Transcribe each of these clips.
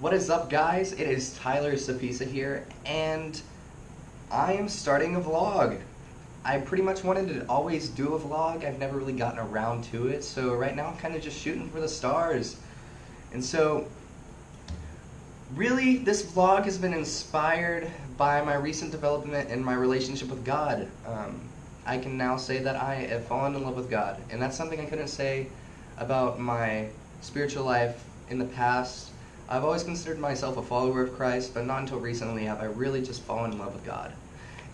What is up, guys? It is Tyler Sapisa here, and I am starting a vlog. I pretty much wanted to always do a vlog. I've never really gotten around to it, so right now I'm kind of just shooting for the stars. And so, really, this vlog has been inspired by my recent development in my relationship with God. I can now say that I have fallen in love with God, and that's something I couldn't say about my spiritual life in the past. I've always considered myself a follower of Christ, but not until recently have I really just fallen in love with God.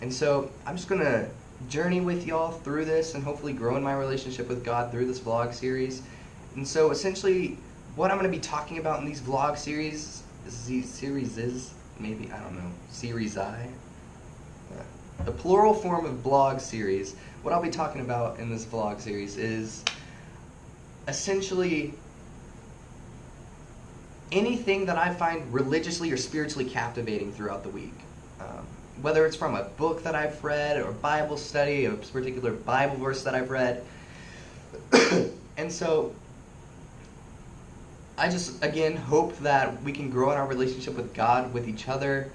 And so I'm just going to journey with y'all through this and hopefully grow in my relationship with God through this vlog series. And so essentially what I'm going to be talking about in these vlog series, maybe, I don't know, series I? The plural form of blog series. What I'll be talking about in this vlog series is essentially anything that I find religiously or spiritually captivating throughout the week. Whether it's from a book that I've read, or Bible study, a particular Bible verse that I've read. And so, I just, again, hope that we can grow in our relationship with God, with each other,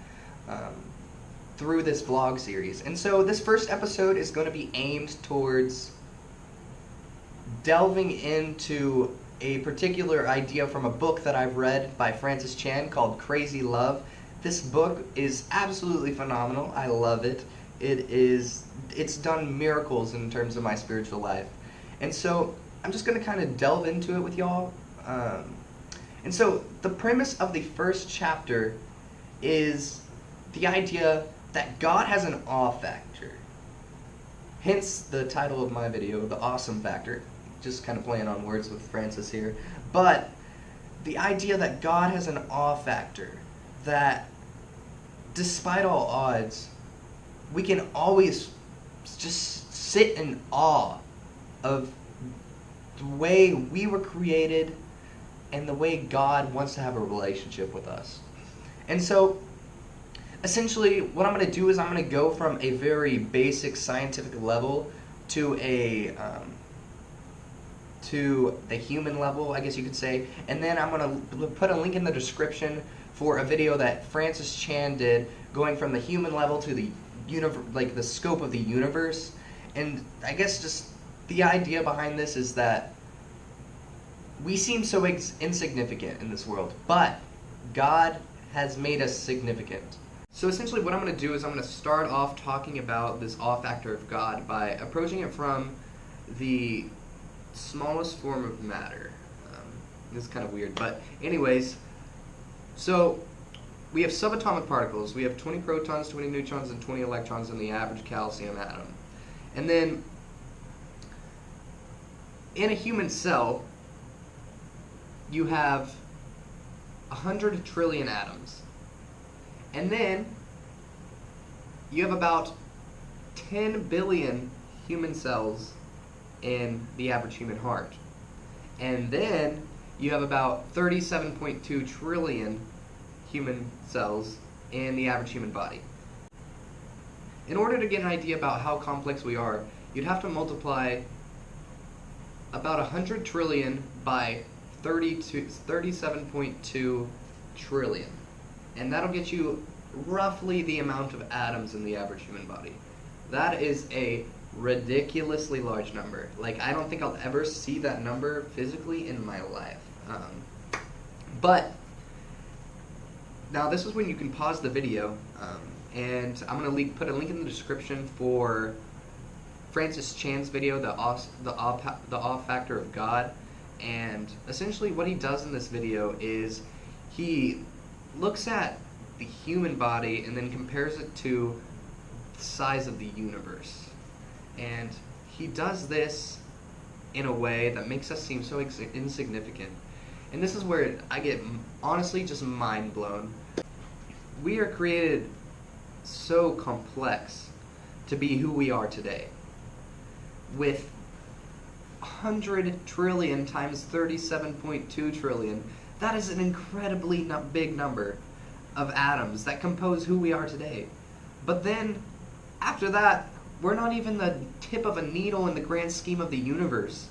through this vlog series. And so, this first episode is going to be aimed towards delving into a particular idea from a book that I've read by Francis Chan called Crazy Love. This book is absolutely phenomenal. I love it. It's done miracles in terms of my spiritual life. And so I'm just going to kind of delve into it with y'all. And so the premise of the first chapter is the idea that God has an awe factor. Hence the title of my video, The Awesome Factor. Just kind of playing on words with Francis here. But the idea that God has an awe factor, that despite all odds, we can always just sit in awe of the way we were created and the way God wants to have a relationship with us. And so, essentially, what I'm going to do is I'm going to go from a very basic scientific level to the human level, I guess you could say, and then I'm going to put a link in the description for a video that Francis Chan did, going from the human level to the the scope of the universe. And I guess just the idea behind this is that we seem so insignificant in this world, but God has made us significant. So essentially what I'm going to do is I'm going to start off talking about this awe factor of God by approaching it from the smallest form of matter. This is kind of weird, but anyways, so we have subatomic particles. We have 20 protons, 20 neutrons, and 20 electrons in the average calcium atom. And then in a human cell, you have 100 trillion atoms. And then you have about 10 billion human cells in the average human heart. And then you have about 37.2 trillion human cells in the average human body. In order to get an idea about how complex we are, you'd have to multiply about 100 trillion by 37.2 trillion. And that'll get you roughly the amount of atoms in the average human body. That is a ridiculously large number. Like, I don't think I'll ever see that number physically in my life. But now this is when you can pause the video, and I'm going to put a link in the description for Francis Chan's video, the awe factor of God. And essentially what he does in this video is he looks at the human body and then compares it to the size of the universe. And he does this in a way that makes us seem so insignificant. And this is where I get honestly just mind blown. We are created so complex to be who we are today. With 100 trillion times 37.2 trillion, that is an incredibly big number of atoms that compose who we are today. But then, after that, we're not even the tip of a needle in the grand scheme of the universe.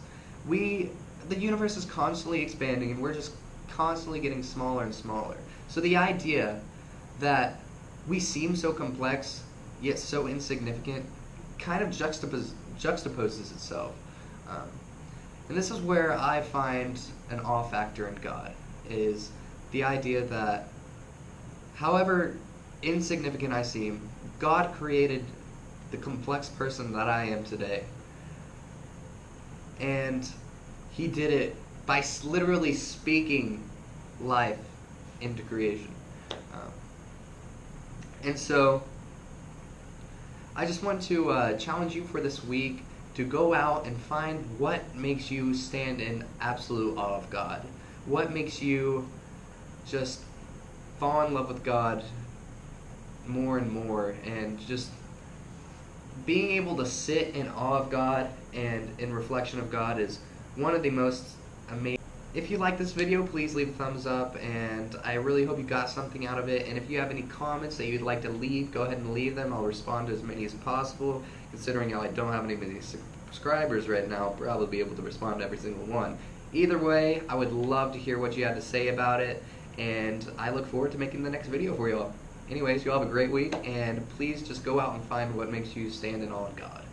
The universe is constantly expanding, and we're just constantly getting smaller and smaller. So the idea that we seem so complex yet so insignificant kind of juxtaposes itself. Um, and this is where I find an awe factor in God, is the idea that however insignificant I seem, God created the complex person that I am today. And he did it by literally speaking life into creation. And so I just want to challenge you for this week to go out and find what makes you stand in absolute awe of God. What makes you just fall in love with God more and more, and just being able to sit in awe of God and in reflection of God is one of the most amazing. If you like this video, please leave a thumbs up, and I really hope you got something out of it. And if you have any comments that you'd like to leave, go ahead and leave them. I'll respond to as many as possible. Considering how I don't have any subscribers right now, I'll probably be able to respond to every single one. Either way, I would love to hear what you have to say about it, and I look forward to making the next video for you all. Anyways, you all have a great week, and please just go out and find what makes you stand in awe of God.